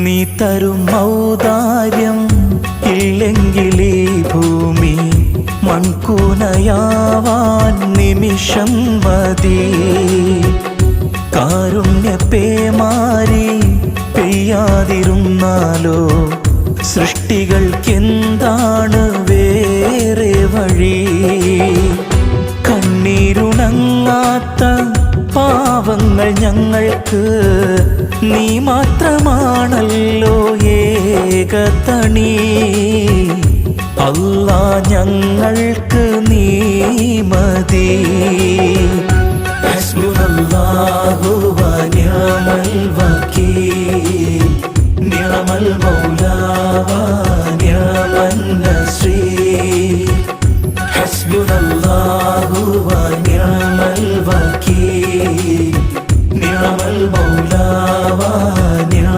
നീ തരും ഔദാര്യം ഇല്ലെങ്കിലീ ഭൂമി മൺകൂനയാവാൻ നിമിഷം മതി. കാരുണ്യപ്പേമാരി പെയ്യാതിരുന്നാലോ സൃഷ്ടികൾക്കെന്താണ് വേറെ വഴി? കണ്ണീരുണങ്ങാത്ത പാവങ്ങൾ ഞങ്ങൾക്ക് നീ മാത്രമാണല്ലോ ഏകതണി. അല്ലാ ഞങ്ങൾക്ക് നീ മതി. ഹസ്ബുനല്ലാഹു വ നിഅമൽ വകീൽ, നിഅമൽ മൗലാ